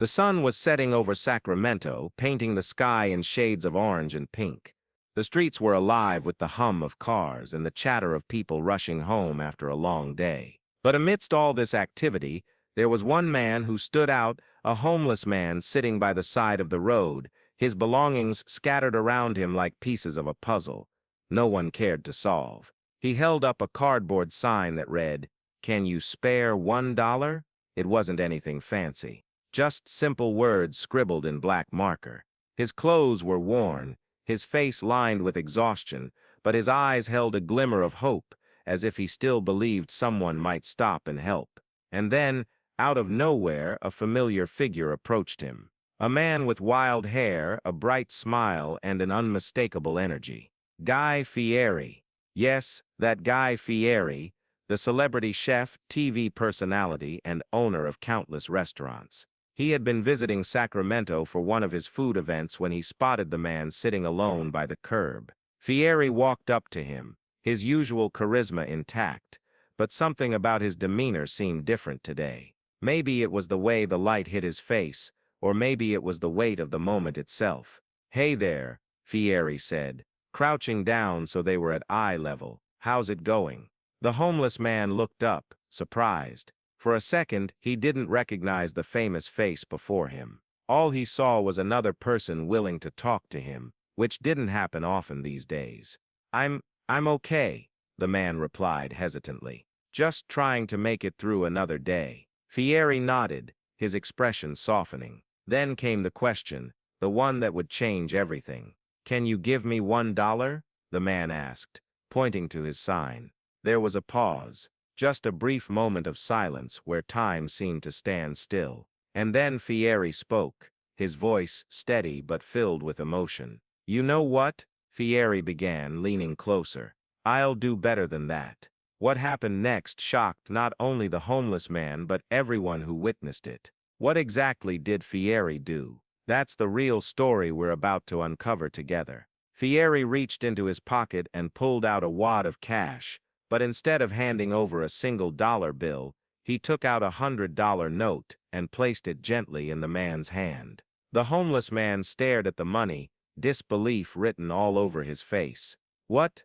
The sun was setting over Sacramento, painting the sky in shades of orange and pink. The streets were alive with the hum of cars and the chatter of people rushing home after a long day. But amidst all this activity, there was one man who stood out, a homeless man sitting by the side of the road, his belongings scattered around him like pieces of a puzzle. No one cared to solve. He held up a cardboard sign that read, "Can you spare $1?" It wasn't anything fancy. Just simple words scribbled in black marker. His clothes were worn, his face lined with exhaustion, but his eyes held a glimmer of hope, as if he still believed someone might stop and help. And then, out of nowhere, a familiar figure approached him. A man with wild hair, a bright smile, and an unmistakable energy. Guy Fieri. Yes, that Guy Fieri, the celebrity chef, TV personality, and owner of countless restaurants. He had been visiting Sacramento for one of his food events when he spotted the man sitting alone by the curb. Fieri walked up to him, his usual charisma intact, but something about his demeanor seemed different today. Maybe it was the way the light hit his face, or maybe it was the weight of the moment itself. "Hey there," Fieri said, crouching down so they were at eye level. "How's it going?" The homeless man looked up, surprised. For a second, he didn't recognize the famous face before him. All he saw was another person willing to talk to him, which didn't happen often these days. I'm okay," the man replied hesitantly. "Just trying to make it through another day." Fieri nodded, his expression softening. Then came the question, the one that would change everything. "Can you give me $1?" the man asked, pointing to his sign. There was a pause. Just a brief moment of silence where time seemed to stand still. And then Fieri spoke, his voice steady but filled with emotion. "You know what?" Fieri began, leaning closer. "I'll do better than that." What happened next shocked not only the homeless man but everyone who witnessed it. What exactly did Fieri do? That's the real story we're about to uncover together. Fieri reached into his pocket and pulled out a wad of cash. But instead of handing over a single dollar bill, he took out $100 note and placed it gently in the man's hand. The homeless man stared at the money, disbelief written all over his face. What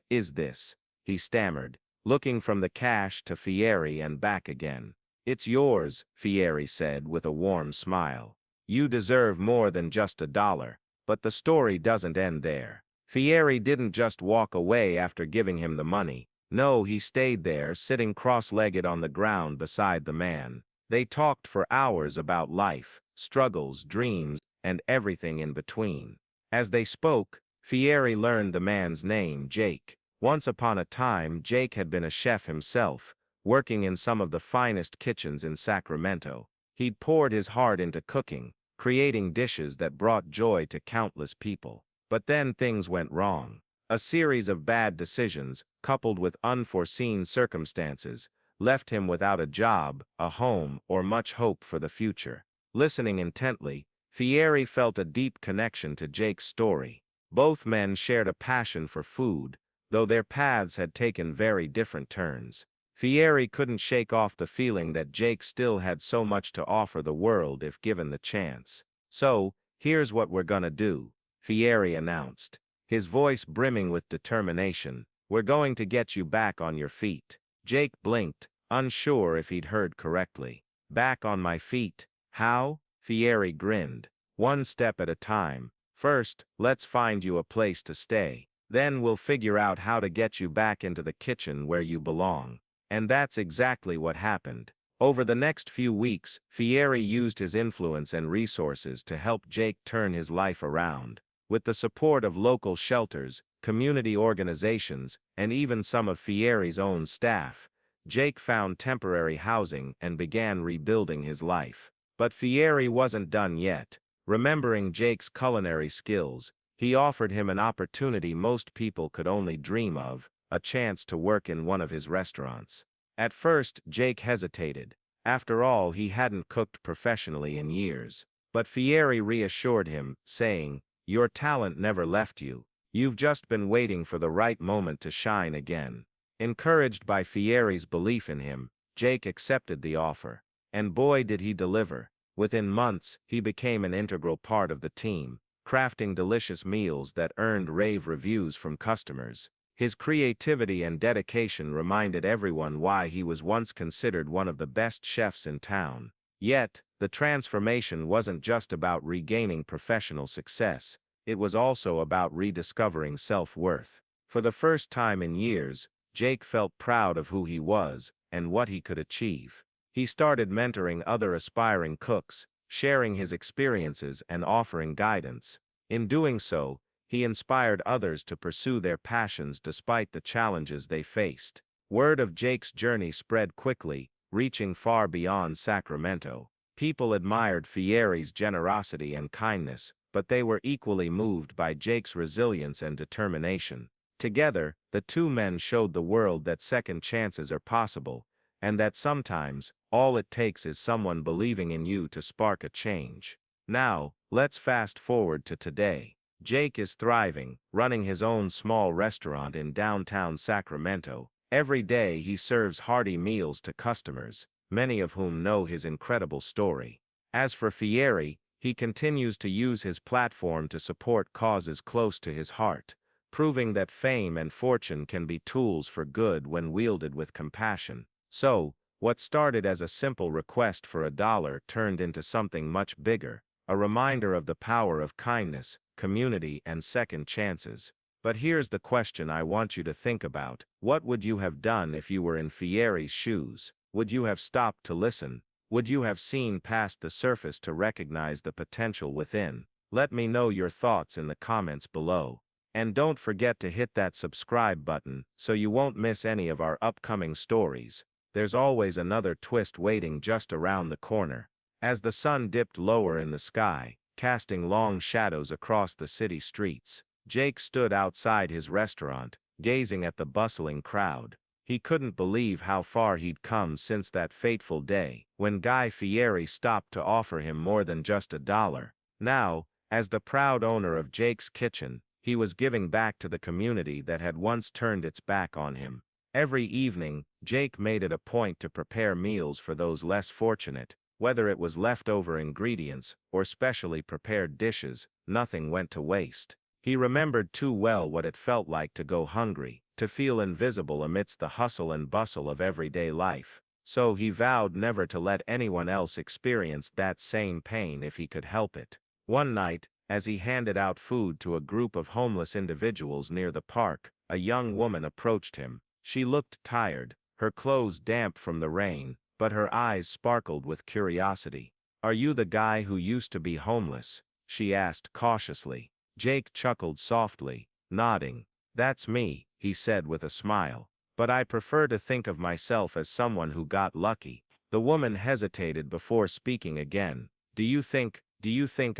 is this?" he stammered, looking from the cash to Fieri and back again. "It's yours," Fieri said with a warm smile. "You deserve more than just $1. But the story doesn't end there." Fieri didn't just walk away after giving him the money. No, he stayed there, sitting cross-legged on the ground beside the man. They talked for hours about life, struggles, dreams, and everything in between. As they spoke, Fieri learned the man's name, Jake. Once upon a time, Jake had been a chef himself, working in some of the finest kitchens in Sacramento. He'd poured his heart into cooking, creating dishes that brought joy to countless people. But then things went wrong. A series of bad decisions, coupled with unforeseen circumstances, left him without a job, a home, or much hope for the future. Listening intently, Fieri felt a deep connection to Jake's story. Both men shared a passion for food, though their paths had taken very different turns. Fieri couldn't shake off the feeling that Jake still had so much to offer the world if given the chance. "So, here's what we're gonna do," Fieri announced, his voice brimming with determination. "We're going to get you back on your feet." Jake blinked, unsure if he'd heard correctly. "Back on my feet? How?" Fieri grinned. "One step at a time. First, let's find you a place to stay. Then we'll figure out how to get you back into the kitchen where you belong." And that's exactly what happened. Over the next few weeks, Fieri used his influence and resources to help Jake turn his life around. With the support of local shelters, community organizations, and even some of Fieri's own staff, Jake found temporary housing and began rebuilding his life. But Fieri wasn't done yet. Remembering Jake's culinary skills, he offered him an opportunity most people could only dream of, a chance to work in one of his restaurants. At first, Jake hesitated. After all, he hadn't cooked professionally in years. But Fieri reassured him, saying, "Your talent never left you. You've just been waiting for the right moment to shine again." Encouraged by Fieri's belief in him, Jake accepted the offer. And boy did he deliver. Within months, he became an integral part of the team, crafting delicious meals that earned rave reviews from customers. His creativity and dedication reminded everyone why he was once considered one of the best chefs in town. Yet, the transformation wasn't just about regaining professional success, it was also about rediscovering self-worth. For the first time in years, Jake felt proud of who he was and what he could achieve. He started mentoring other aspiring cooks, sharing his experiences and offering guidance. In doing so, he inspired others to pursue their passions despite the challenges they faced. Word of Jake's journey spread quickly, reaching far beyond Sacramento. People admired Fieri's generosity and kindness, but they were equally moved by Jake's resilience and determination. Together, the two men showed the world that second chances are possible, and that sometimes, all it takes is someone believing in you to spark a change. Now, let's fast forward to today. Jake is thriving, running his own small restaurant in downtown Sacramento. Every day he serves hearty meals to customers, many of whom know his incredible story. As for Fieri, he continues to use his platform to support causes close to his heart, proving that fame and fortune can be tools for good when wielded with compassion. So, what started as a simple request for $1 turned into something much bigger, a reminder of the power of kindness, community, and second chances. But here's the question I want you to think about. What would you have done if you were in Fieri's shoes? Would you have stopped to listen? Would you have seen past the surface to recognize the potential within? Let me know your thoughts in the comments below. And don't forget to hit that subscribe button so you won't miss any of our upcoming stories. There's always another twist waiting just around the corner. As the sun dipped lower in the sky, casting long shadows across the city streets, Jake stood outside his restaurant, gazing at the bustling crowd. He couldn't believe how far he'd come since that fateful day, when Guy Fieri stopped to offer him more than just $1. Now, as the proud owner of Jake's Kitchen, he was giving back to the community that had once turned its back on him. Every evening, Jake made it a point to prepare meals for those less fortunate. Whether it was leftover ingredients or specially prepared dishes, nothing went to waste. He remembered too well what it felt like to go hungry, to feel invisible amidst the hustle and bustle of everyday life. So he vowed never to let anyone else experience that same pain if he could help it. One night, as he handed out food to a group of homeless individuals near the park, a young woman approached him. She looked tired, her clothes damp from the rain, but her eyes sparkled with curiosity. "Are you the guy who used to be homeless?" she asked cautiously. Jake chuckled softly, nodding. "That's me," he said with a smile. "But I prefer to think of myself as someone who got lucky." The woman hesitated before speaking again. Do you think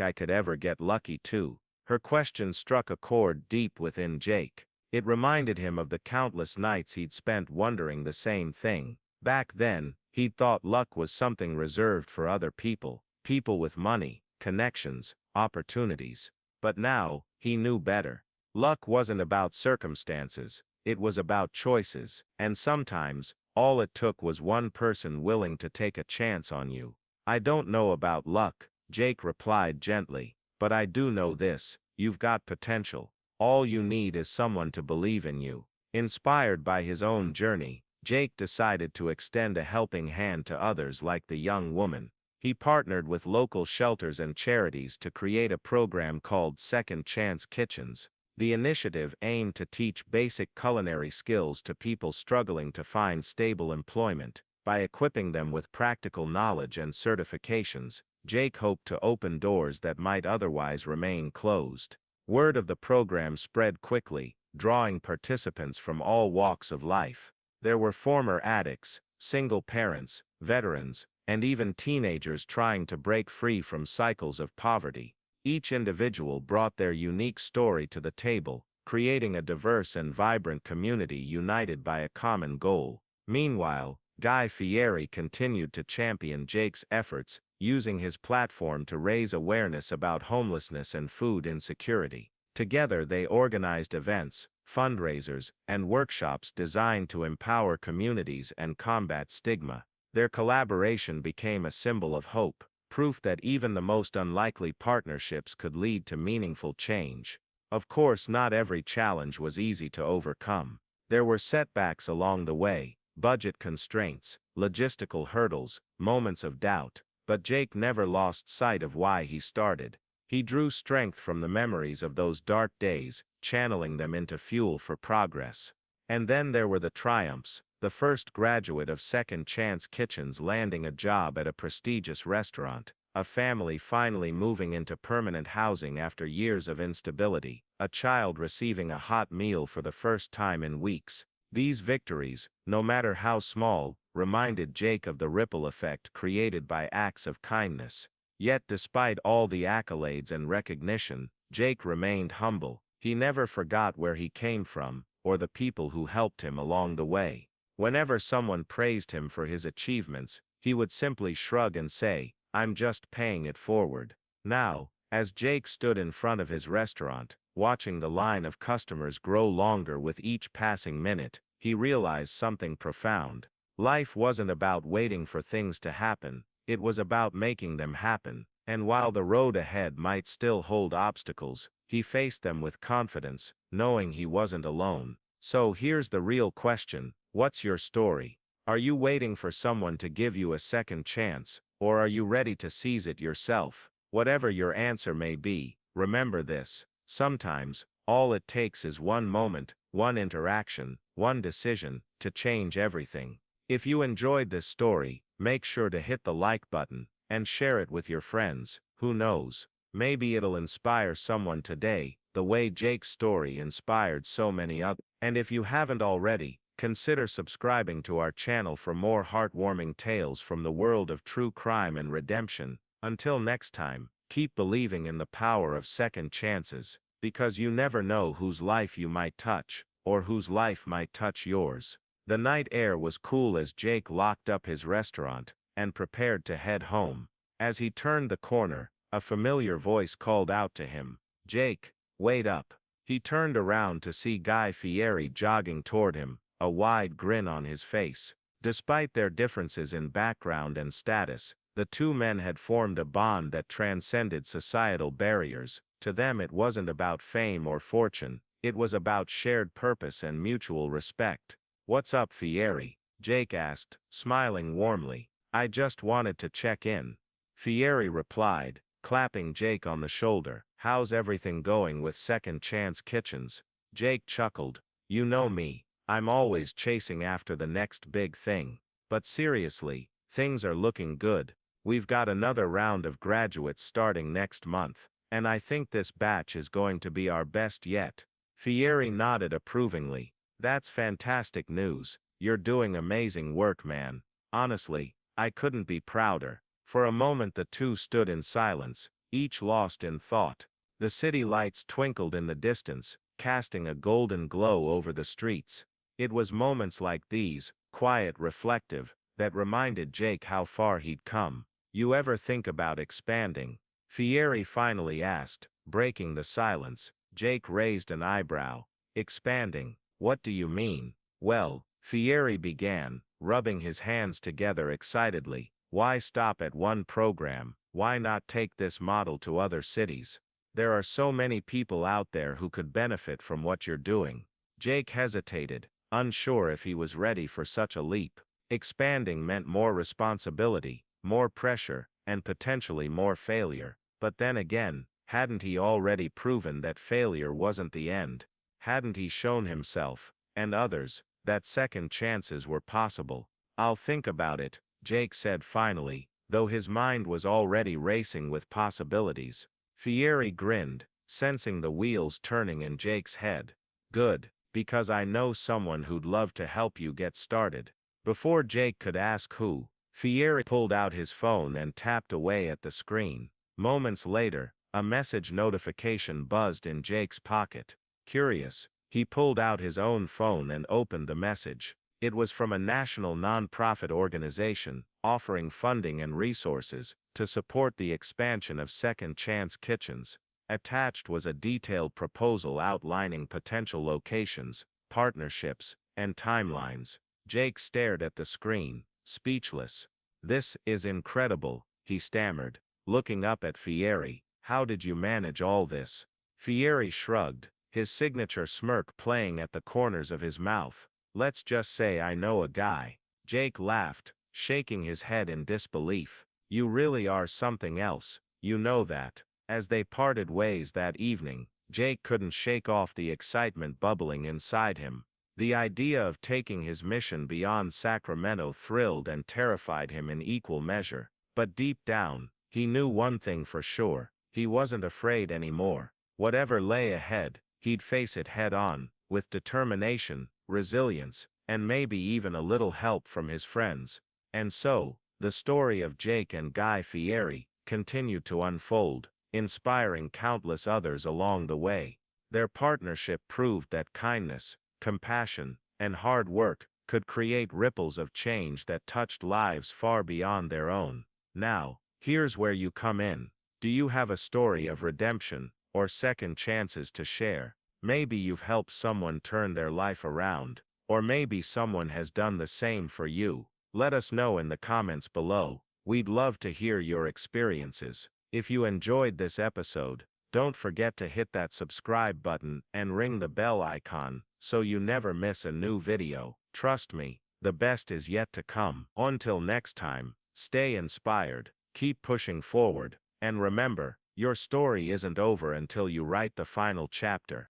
I could ever get lucky too?" Her question struck a chord deep within Jake. It reminded him of the countless nights he'd spent wondering the same thing. Back then, he'd thought luck was something reserved for other people, people with money, connections, opportunities. But now, he knew better. Luck wasn't about circumstances, it was about choices, and sometimes, all it took was one person willing to take a chance on you. "I don't know about luck," Jake replied gently, "but I do know this: you've got potential. All you need is someone to believe in you." Inspired by his own journey, Jake decided to extend a helping hand to others like the young woman. He partnered with local shelters and charities to create a program called Second Chance Kitchens. The initiative aimed to teach basic culinary skills to people struggling to find stable employment. By equipping them with practical knowledge and certifications, Jake hoped to open doors that might otherwise remain closed. Word of the program spread quickly, drawing participants from all walks of life. There were former addicts, single parents, veterans, and even teenagers trying to break free from cycles of poverty. Each individual brought their unique story to the table, creating a diverse and vibrant community united by a common goal. Meanwhile, Guy Fieri continued to champion Jake's efforts, using his platform to raise awareness about homelessness and food insecurity. Together they organized events, fundraisers, and workshops designed to empower communities and combat stigma. Their collaboration became a symbol of hope, proof that even the most unlikely partnerships could lead to meaningful change. Of course, not every challenge was easy to overcome. There were setbacks along the way, budget constraints, logistical hurdles, moments of doubt, but Jake never lost sight of why he started. He drew strength from the memories of those dark days, channeling them into fuel for progress. And then there were the triumphs, the first graduate of Second Chance Kitchens landing a job at a prestigious restaurant, a family finally moving into permanent housing after years of instability, a child receiving a hot meal for the first time in weeks. These victories, no matter how small, reminded Jake of the ripple effect created by acts of kindness. Yet despite all the accolades and recognition, Jake remained humble. He never forgot where he came from, or the people who helped him along the way. Whenever someone praised him for his achievements, he would simply shrug and say, "I'm just paying it forward." Now, as Jake stood in front of his restaurant, watching the line of customers grow longer with each passing minute, he realized something profound. Life wasn't about waiting for things to happen, it was about making them happen. And while the road ahead might still hold obstacles, he faced them with confidence, knowing he wasn't alone. So here's the real question: what's your story? Are you waiting for someone to give you a second chance, or are you ready to seize it yourself? Whatever your answer may be, remember this: sometimes, all it takes is one moment, one interaction, one decision, to change everything. If you enjoyed this story, make sure to hit the like button, and share it with your friends. Who knows? Maybe it'll inspire someone today, the way Jake's story inspired so many others. And if you haven't already, consider subscribing to our channel for more heartwarming tales from the world of true crime and redemption. Until next time, keep believing in the power of second chances, because you never know whose life you might touch, or whose life might touch yours. The night air was cool as Jake locked up his restaurant and prepared to head home. As he turned the corner, a familiar voice called out to him, "Jake, wait up." He turned around to see Guy Fieri jogging toward him, a wide grin on his face. Despite their differences in background and status, the two men had formed a bond that transcended societal barriers. To them it wasn't about fame or fortune, it was about shared purpose and mutual respect. "What's up, Fieri?" Jake asked, smiling warmly. "I just wanted to check in." Fieri replied, clapping Jake on the shoulder. "How's everything going with Second Chance Kitchens?" Jake chuckled. "You know me, I'm always chasing after the next big thing. But seriously, things are looking good. We've got another round of graduates starting next month, and I think this batch is going to be our best yet." Fieri nodded approvingly. "That's fantastic news. You're doing amazing work, man. Honestly, I couldn't be prouder." For a moment the two stood in silence, each lost in thought. The city lights twinkled in the distance, casting a golden glow over the streets. It was moments like these, quiet, reflective, that reminded Jake how far he'd come. "You ever think about expanding?" Fieri finally asked, breaking the silence. Jake raised an eyebrow. "Expanding? What do you mean?" "Well," Fieri began, rubbing his hands together excitedly, "why stop at one program? Why not take this model to other cities? There are so many people out there who could benefit from what you're doing." Jake hesitated, unsure if he was ready for such a leap. Expanding meant more responsibility, more pressure, and potentially more failure. But then again, hadn't he already proven that failure wasn't the end? Hadn't he shown himself, and others, that second chances were possible? "I'll think about it," Jake said finally, though his mind was already racing with possibilities. Fieri grinned, sensing the wheels turning in Jake's head. "Good, because I know someone who'd love to help you get started." Before Jake could ask who, Fieri pulled out his phone and tapped away at the screen. Moments later, a message notification buzzed in Jake's pocket. Curious, he pulled out his own phone and opened the message. It was from a national nonprofit organization, offering funding and resources to support the expansion of Second Chance Kitchens. Attached was a detailed proposal outlining potential locations, partnerships, and timelines. Jake stared at the screen, speechless. "This is incredible," he stammered. looking up at Fieri. "How did you manage all this?" Fieri shrugged, his signature smirk playing at the corners of his mouth. "Let's just say I know a guy." Jake laughed, shaking his head in disbelief. "You really are something else, you know that." As they parted ways that evening, Jake couldn't shake off the excitement bubbling inside him. The idea of taking his mission beyond Sacramento thrilled and terrified him in equal measure. But deep down, he knew one thing for sure: he wasn't afraid anymore. Whatever lay ahead, he'd face it head on, with determination, resilience, and maybe even a little help from his friends. And so, the story of Jake and Guy Fieri continued to unfold, inspiring countless others along the way. Their partnership proved that kindness, compassion, and hard work could create ripples of change that touched lives far beyond their own. Now, here's where you come in. Do you have a story of redemption or second chances to share? Maybe you've helped someone turn their life around, or maybe someone has done the same for you. Let us know in the comments below. We'd love to hear your experiences. If you enjoyed this episode, don't forget to hit that subscribe button and ring the bell icon so you never miss a new video. Trust me, the best is yet to come. Until next time, stay inspired, keep pushing forward, and remember, your story isn't over until you write the final chapter.